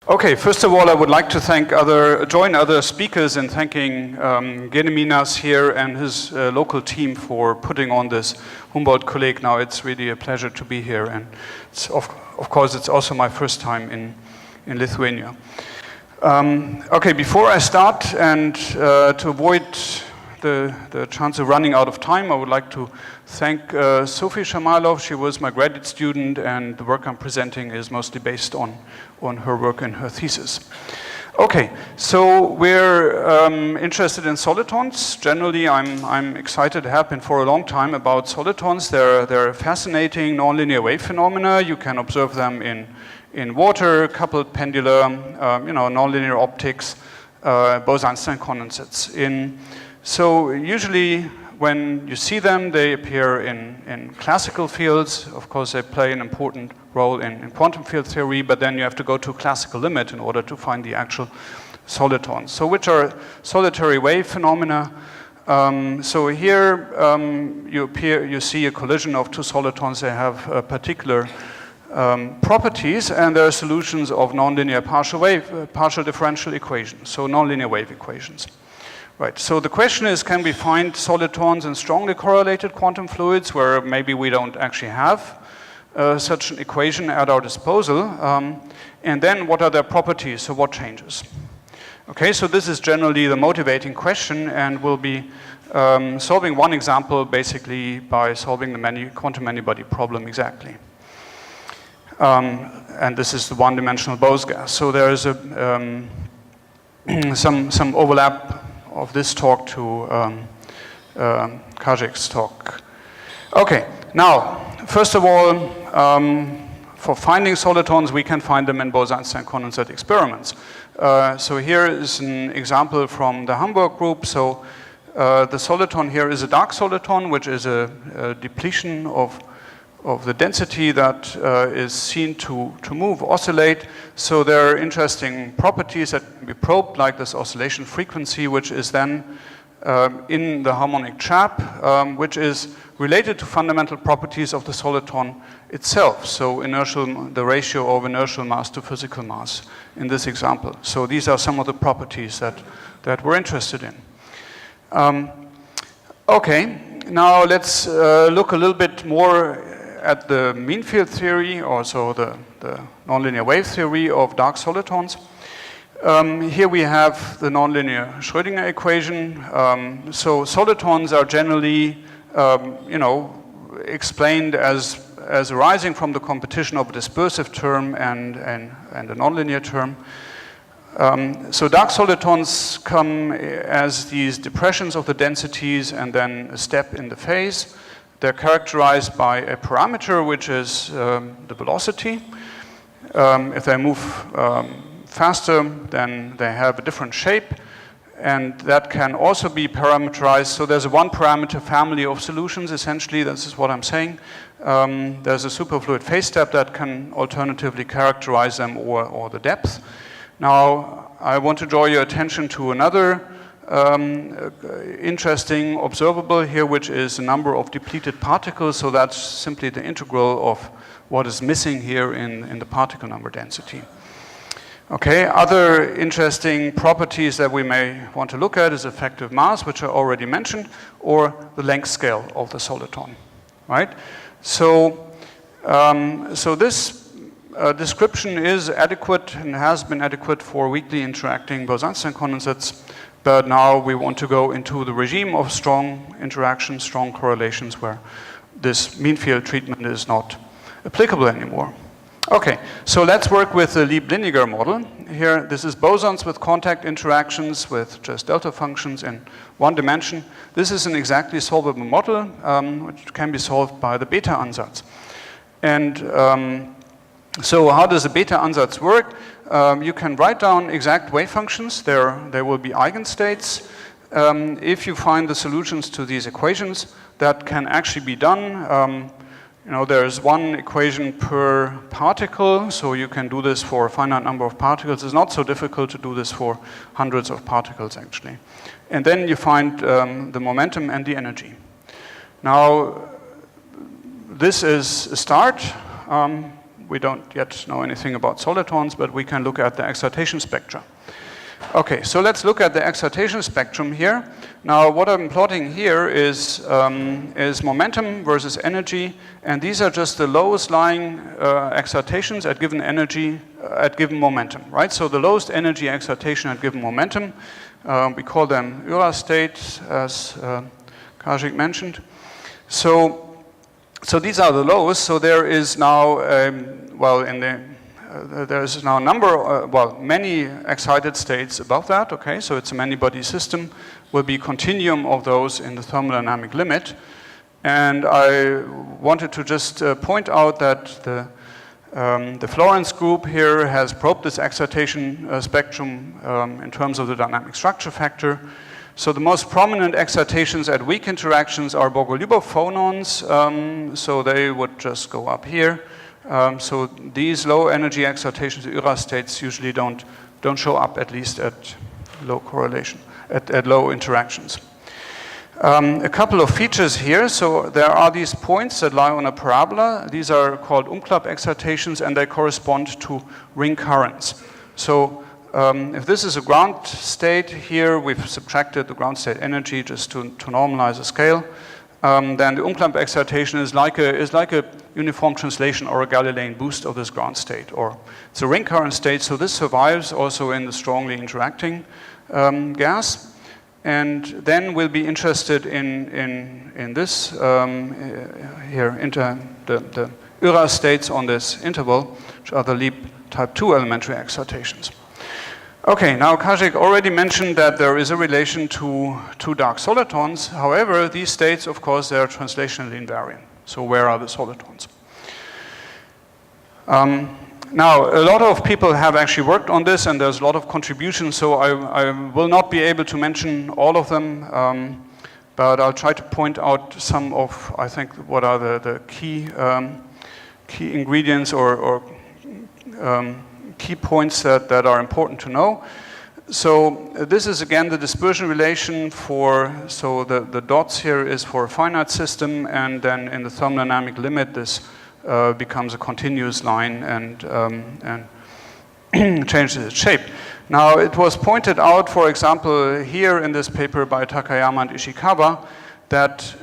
Okay, first of all, I would like to join other speakers in thanking Gediminas here and his local team for putting on this Humboldt-Kolleg. Now it's really a pleasure to be here, and of course it's also my first time in Lithuania. Okay, before I start, and to avoid the chance of running out of time, I would like to thank Sophie Shamalov. She was my graduate student, and the work I'm presenting is mostly based on her work and her thesis. Okay, so we're interested in solitons. Generally, I'm excited, have been for a long time, about solitons. They're fascinating nonlinear wave phenomena. You can observe them in water, coupled pendular, nonlinear optics, Bose-Einstein condensates. So usually when you see them, they appear in classical fields. Of course, they play an important role in quantum field theory, but then you have to go to a classical limit in order to find the actual solitons. So which are solitary wave phenomena? So here you see a collision of two solitons. They have particular properties, and there are solutions of nonlinear partial differential equations, so nonlinear wave equations. Right, so the question is, can we find solitons in strongly correlated quantum fluids where maybe we don't actually have such an equation at our disposal? And then what are their properties, so what changes? Okay, so this is generally the motivating question, and we'll be solving one example basically by solving the quantum many-body problem exactly. And this is the one-dimensional Bose gas. So there is some overlap of this talk to Kajik's talk. Okay, now, first of all, for finding solitons, we can find them in Bose-Einstein condensate experiments. So here is an example from the Hamburg group. So the soliton here is a dark soliton, which is a depletion of the density that is seen to move, oscillate. So there are interesting properties that can be probed, like this oscillation frequency, which is then in the harmonic trap, which is related to fundamental properties of the soliton itself. So the ratio of inertial mass to physical mass in this example. So these are some of the properties that we're interested in. Okay, now let's look a little bit more at the mean field theory, also the nonlinear wave theory of dark solitons. Here we have the nonlinear Schrödinger equation. So solitons are generally, explained as arising from the competition of a dispersive term and a nonlinear term. So dark solitons come as these depressions of the densities and then a step in the phase. They're characterized by a parameter, which is the velocity. If they move faster, then they have a different shape, and that can also be parameterized. So there's a one-parameter family of solutions, essentially. This is what I'm saying. There's a superfluid phase step that can alternatively characterize them or the depth. Now, I want to draw your attention to another interesting observable here, which is the number of depleted particles. So that's simply the integral of what is missing here in the particle number density. Okay, other interesting properties that we may want to look at is effective mass, which I already mentioned, or the length scale of the soliton, right? So, this description is adequate and has been adequate for weakly interacting Bose-Einstein condensates. But now we want to go into the regime of strong interactions, strong correlations, where this mean field treatment is not applicable anymore. Okay, so let's work with the Lieb-Liniger model. Here, this is bosons with contact interactions with just delta functions in one dimension. This is an exactly solvable model, which can be solved by the beta-ansatz. And so how does the beta-ansatz work? You can write down exact wave functions. There will be eigenstates. If you find the solutions to these equations, that can actually be done. There's one equation per particle, so you can do this for a finite number of particles. It's not so difficult to do this for hundreds of particles, actually. And then you find the momentum and the energy. Now, this is a start. we don't yet know anything about solitons, but we can look at the excitation spectra. Okay, so let's look at the excitation spectrum here. Now, what I'm plotting here is momentum versus energy, and these are just the lowest lying excitations at given energy, at given momentum, right? So the lowest energy excitation at given momentum, we call them Ura states, as Kajik mentioned. So these are the lowest. So there is now, there's now a number, many excited states above that, okay? So it's a many-body system, will be continuum of those in the thermodynamic limit. And I wanted to just point out that the Florence group here has probed this excitation spectrum in terms of the dynamic structure factor. So the most prominent excitations at weak interactions are Bogoliubov phonons, so they would just go up here. So these low energy excitations, the Ura states, usually don't show up, at least at low correlation, at low interactions. A couple of features here. So there are these points that lie on a parabola. These are called Umklapp excitations, and they correspond to ring currents. So if this is a ground state here, we've subtracted the ground state energy just to normalize the scale. Then the Umklapp excitation is like a uniform translation or a Galilean boost of this ground state, or it's a ring current state. So this survives also in the strongly interacting gas. And then we'll be interested in this here, the Ura states on this interval, which are the Lieb type 2 elementary excitations. Okay, now Kajik already mentioned that there is a relation to two dark solitons. However, these states, of course, they are translationally invariant. So where are the solitons? Now, a lot of people have actually worked on this, and there's a lot of contributions, so I will not be able to mention all of them, but I'll try to point out some of, I think, what are the key ingredients or key points that are important to know. So this is again the dispersion relation for, so the dots here is for a finite system, and then in the thermodynamic limit this becomes a continuous line and changes its shape. Now it was pointed out, for example, here in this paper by Takayama and Ishikawa, that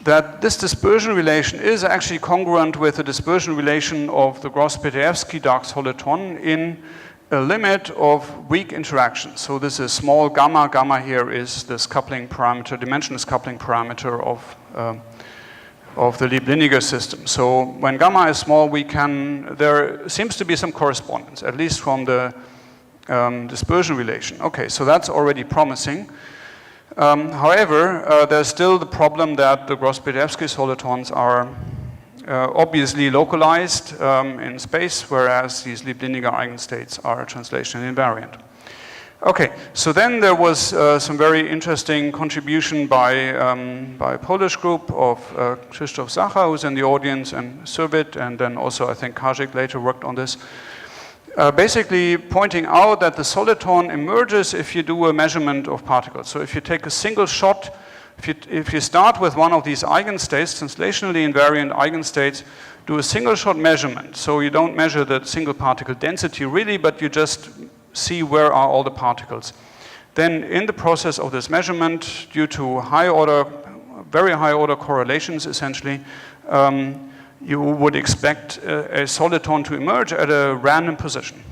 that this dispersion relation is actually congruent with the dispersion relation of the Gross-Peteevsky dark soliton in a limit of weak interactions. So this is small gamma. Gamma here is this coupling parameter, dimensionless coupling parameter of the Lieb-Liniger system. So when gamma is small, there seems to be some correspondence, at least from the dispersion relation. Okay, so that's already promising. However, there's still the problem that the Gross-Peteevsky solitons are obviously localized in space, whereas these Lieb-Liniger eigenstates are translationally invariant. Okay, so then there was some very interesting contribution by a Polish group of Krzysztof Zacha, who's in the audience, and Servit, and then also I think Kajik later worked on this. Basically pointing out that the soliton emerges if you do a measurement of particles. So if you take a single shot, if you start with one of these eigenstates, translationally invariant eigenstates, do a single shot measurement. So you don't measure the single particle density really, but you just see where are all the particles. Then in the process of this measurement, due to very high order correlations essentially, you would expect a soliton to emerge at a random position.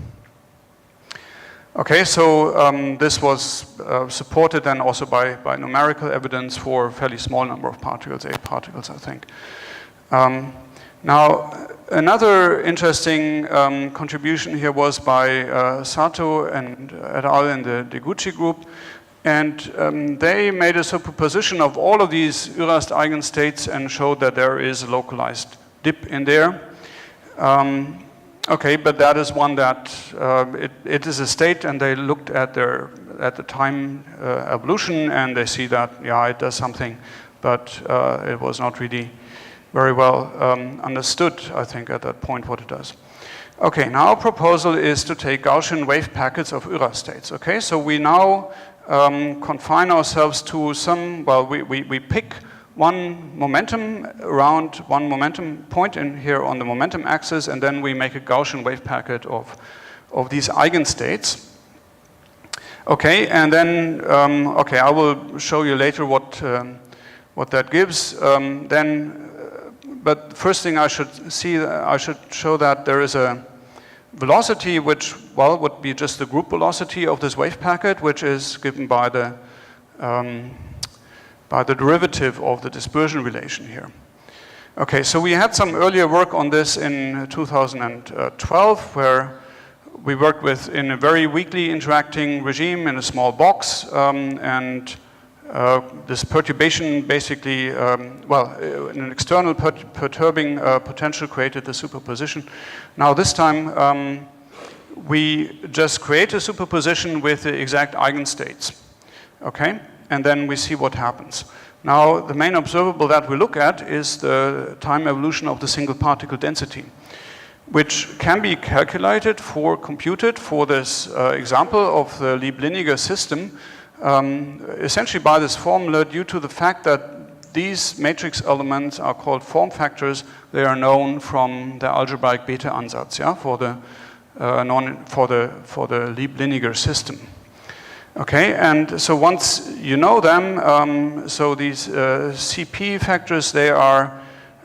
Okay, so this was supported then also by numerical evidence for a fairly small number of particles, 8 particles, I think. Now, another interesting contribution here was by Sato and et al. In the Deguchi group, and they made a superposition of all of these Urast eigenstates and showed that there is a localized dip in there. Okay, but that is one that it is a state, and they looked at the time evolution, and they see that yeah, it does something, but it was not really very well understood, I think, at that point what it does. Okay, now our proposal is to take Gaussian wave packets of Ura states. Okay, so we now confine ourselves to some, well, we pick one momentum around one momentum point in here on the momentum axis, and then we make a Gaussian wave packet of these eigenstates. Okay, and then, okay, I will show you later what that gives. But first thing I should show that there is a velocity which, well, would be just the group velocity of this wave packet, which is given by the derivative of the dispersion relation here. Okay, so we had some earlier work on this in 2012, where we worked with in a very weakly interacting regime in a small box, and this perturbation basically, an external perturbing potential created the superposition. Now this time we just create a superposition with the exact eigenstates, okay? And then we see what happens. Now the main observable that we look at is the time evolution of the single particle density, which can be computed for this example of the Lieb-Liniger system, essentially by this formula, due to the fact that these matrix elements are called form factors. They are known from the algebraic beta ansatz, yeah, for the Lieb-Liniger system. Okay, and so once you know them, so these CP factors, they are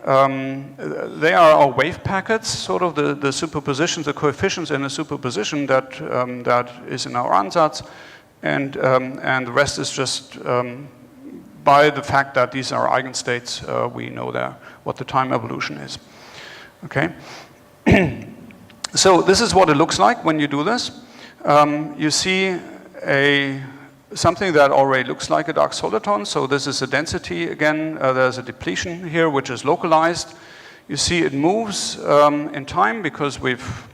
our wave packets, sort of the superpositions, the coefficients in a superposition that is in our ansatz. And the rest is just by the fact that these are eigenstates, we know what the time evolution is. Okay. So this is what it looks like when you do this. You see something that already looks like a dark soliton. So this is a density again. There's a depletion here which is localized. You see it moves in time because we've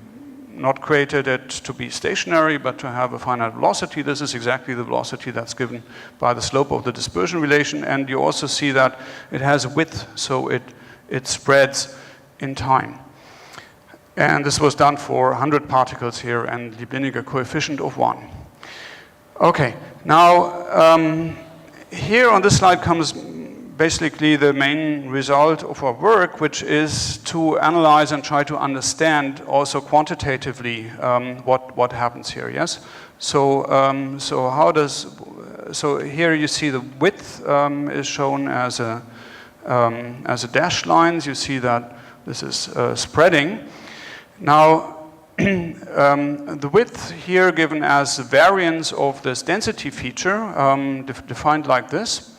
not created it to be stationary, but to have a finite velocity. This is exactly the velocity that's given by the slope of the dispersion relation. And you also see that it has a width, so it spreads in time. And this was done for 100 particles here and Lieb-Liniger coefficient of 1. Okay, now here on this slide comes basically the main result of our work, which is to analyze and try to understand also quantitatively what happens here. Yes. So so here you see the width is shown as a dashed lines. You see that this is spreading. Now the width here given as the variance of this density feature, defined like this.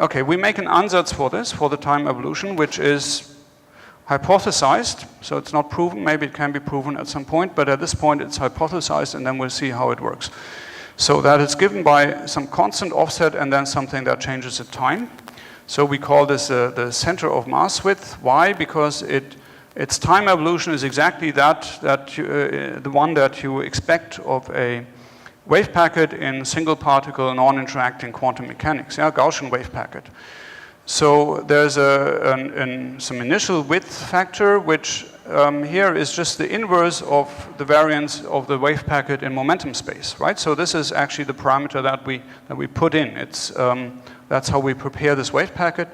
Okay, we make an ansatz for this, for the time evolution, which is hypothesized. So it's not proven. Maybe it can be proven at some point, but at this point it's hypothesized, and then we'll see how it works. So that it's given by some constant offset and then something that changes at time. So we call this the center of mass width. Why? Because its time evolution is exactly the one that you expect of a wave packet in single particle non-interacting quantum mechanics, yeah, Gaussian wave packet. So there's some initial width factor, which here is just the inverse of the variance of the wave packet in momentum space, right? So this is actually the parameter that we put in. That's how we prepare this wave packet.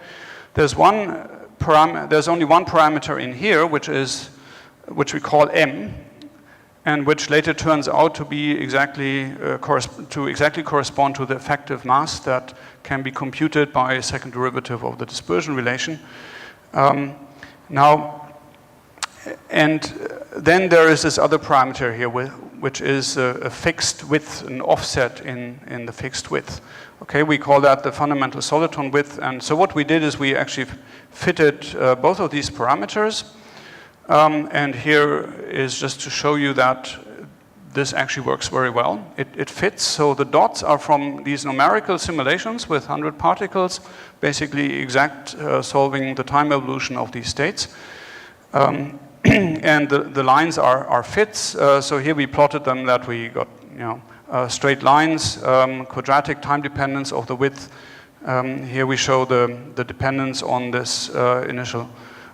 There's only one parameter in here, which we call m, and which later turns out to be exactly correspond to the effective mass that can be computed by a second derivative of the dispersion relation. Now, and then there is this other parameter here, which is a fixed width, an offset in the fixed width. Okay, we call that the fundamental soliton width. And so what we did is we actually fitted both of these parameters. And here is just to show you that this actually works very well. It fits, so the dots are from these numerical simulations with 100 particles, basically solving the time evolution of these states. And the lines are fits, so here we plotted them that we got, straight lines, quadratic time dependence of the width. Here we show the dependence on this initial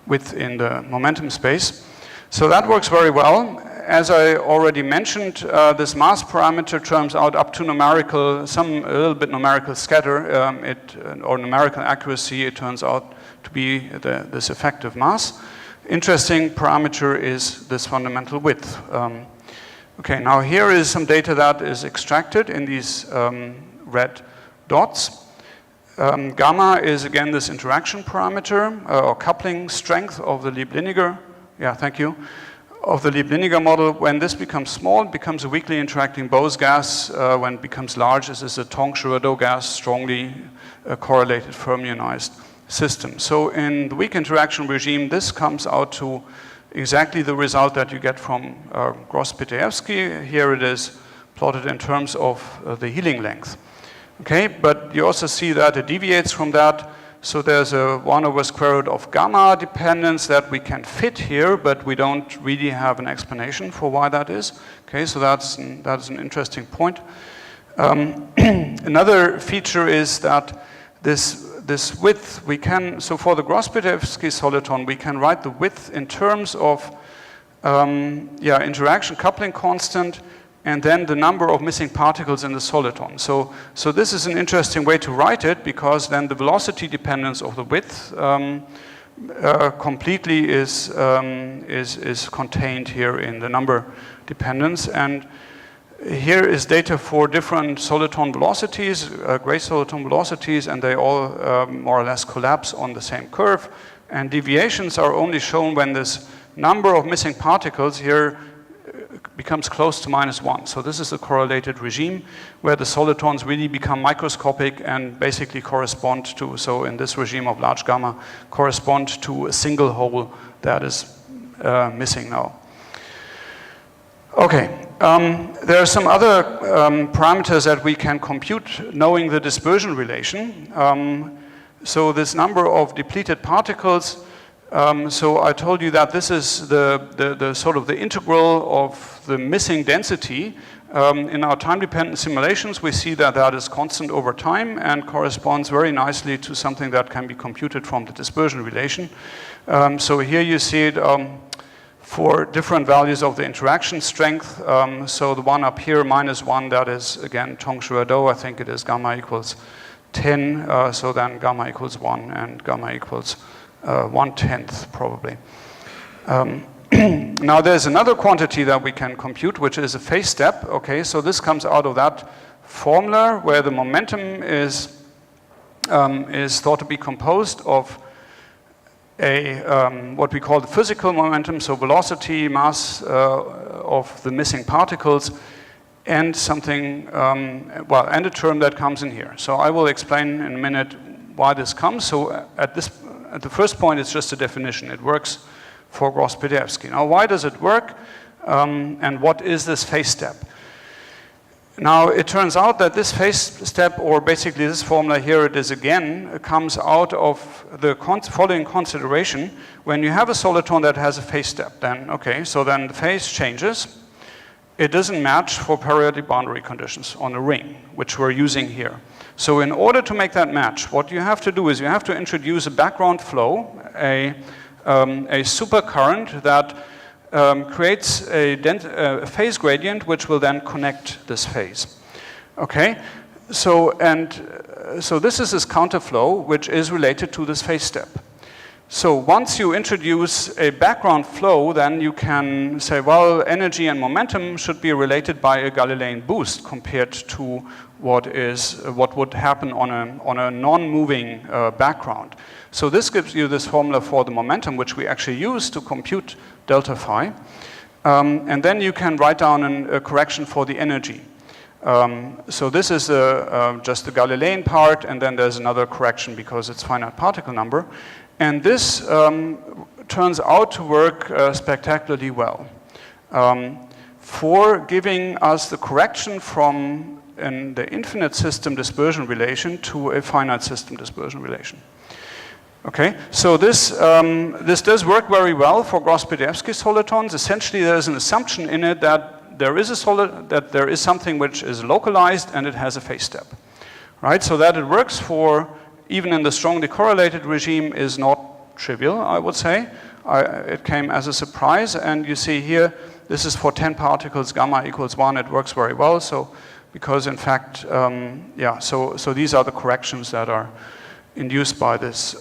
width in the momentum space. So that works very well. as I already mentioned, this mass parameter turns out up to numerical, a little bit numerical scatter, or numerical accuracy, it turns out to be this effective mass. Interesting parameter is this fundamental width. Okay, now here is some data that is extracted in these red dots. Gamma is again this interaction parameter or coupling strength of the Lieb-Liniger. Yeah, thank you. Of the Lieb-Liniger model. When this becomes small, it becomes a weakly interacting Bose gas. When it becomes large, this is a Tongue-Shiradeau gas, strongly correlated fermionized system. So in the weak interaction regime, this comes out to exactly the result that you get from Gross-Pitayevsky. Here it is plotted in terms of the healing length. Okay, but you also see that it deviates from that. So there's a 1 over square root of gamma dependence that we can fit here, but we don't really have an explanation for why that is. Okay, so that's an interesting point. Another feature is that this width, we can, so for the Gross-Pitayevsky soliton, we can write the width in terms of interaction coupling constant and then the number of missing particles in the soliton. So this is an interesting way to write it, because then the velocity dependence of the width completely is contained here in the number dependence. And here is data for different soliton velocities, gray soliton velocities, and they all more or less collapse on the same curve. And deviations are only shown when this number of missing particles here becomes close to -1. So this is a correlated regime where the solitons really become microscopic and basically correspond to, so in this regime of large gamma, correspond to a single hole that is missing now. Okay, there are some other parameters that we can compute knowing the dispersion relation. So this number of depleted particles, so I told you that this is the sort of the integral of the missing density. In our time-dependent simulations, we see that that is constant over time and corresponds very nicely to something that can be computed from the dispersion relation. So here you see it for different values of the interaction strength. So the one up here, -1, that is again Tongue-Shiradeau. I think it is gamma equals 10. So then gamma equals 1 and gamma equals 1/10 probably. Now there's another quantity that we can compute, which is a phase step. Okay, so this comes out of that formula where the momentum is thought to be composed of a what we call the physical momentum, so velocity, mass of the missing particles, and something, and a term that comes in here. So I will explain in a minute why this comes. So at the first point, it's just a definition. It works for Gross-Pitayevsky. Now, why does it work? And what is this phase step? Now, it turns out that this phase step, or basically this formula here, it is again, comes out of the following consideration. When you have a soliton that has a phase step, then, okay, so then the phase changes. It doesn't match for periodic boundary conditions on a ring, which we're using here. So in order to make that match, what you have to do is you have to introduce a background flow, a supercurrent that creates a phase gradient, which will then connect this phase. Okay, so this is this counterflow, which is related to this phase step. So once you introduce a background flow, then you can say, well, energy and momentum should be related by a Galilean boost compared to what would happen on a non-moving background. So this gives you this formula for the momentum, which we actually use to compute delta phi. And then you can write down a correction for the energy. So this is just the Galilean part, and then there's another correction because it's finite particle number. And this turns out to work spectacularly well for giving us the correction from the infinite system dispersion relation to a finite system dispersion relation. Okay, so this does work very well for Gross-Pitayevsky solitons. Essentially, there's an assumption in it that there is something which is localized and it has a phase step, right? So that it works for even in the strongly correlated regime is not trivial, I would say. It came as a surprise, and you see here This is for 10 particles, gamma equals 1, it works very well. So, because in fact, so these are the corrections that are induced by this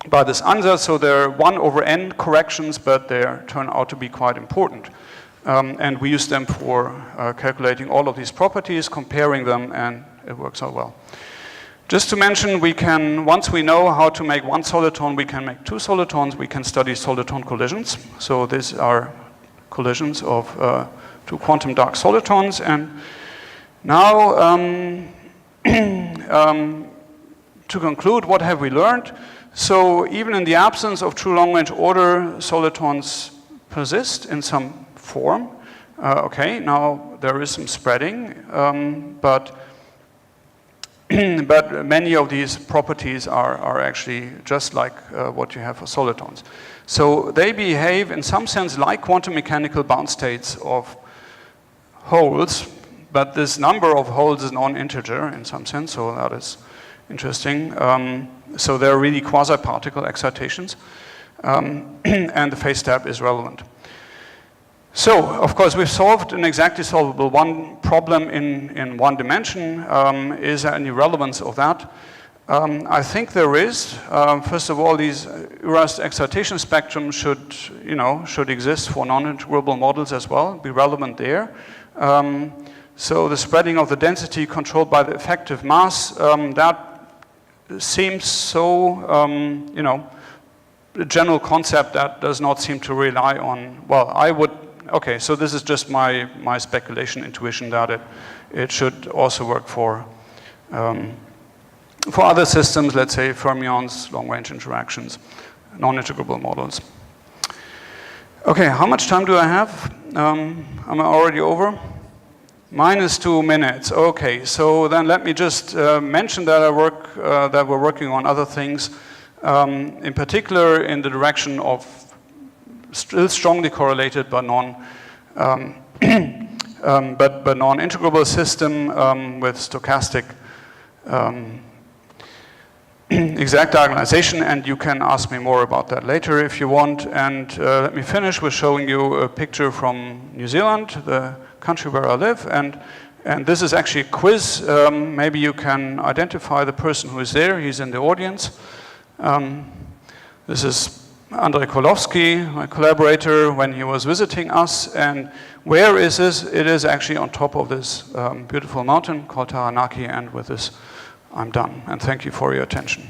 ansatz. So they're 1 over n corrections, but they turn out to be quite important. And we use them for calculating all of these properties, comparing them, and it works out well. Just to mention, we can, once we know how to make one soliton, we can make 2 solitons. We can study soliton collisions. So these are collisions of 2 quantum dark solitons. And now, to conclude, what have we learned? So even in the absence of true long-range order, solitons persist in some form. Okay, now there is some spreading, but many of these properties are actually just like what you have for solitons. So they behave in some sense like quantum mechanical bound states of holes, but this number of holes is non-integer in some sense, so that is interesting. So they're really quasi-particle excitations, and the phase step is relevant. So, of course, we've solved an exactly solvable one problem in one dimension. Is there any relevance of that? I think there is. First of all, these Urast excitation spectrum should exist for non-integrable models as well, be relevant there. So the spreading of the density controlled by the effective mass, that seems so, a general concept that does not seem to rely on, okay, so this is just my speculation, intuition that it should also work for other systems, let's say fermions, long-range interactions, non-integrable models. Okay, how much time do I have? Am I already over? -2 minutes. Okay, so then let me just mention that that we're working on other things, in particular in the direction of still strongly correlated but non-integrable system with stochastic exact diagonalization, and you can ask me more about that later if you want. And let me finish with showing you a picture from New Zealand, the country where I live, and this is actually a quiz. Maybe you can identify the person who is there. He's in the audience. This is Andrzej Kolowski, my collaborator, when he was visiting us. And where is this? It is actually on top of this beautiful mountain called Taranaki. And with this, I'm done. And thank you for your attention.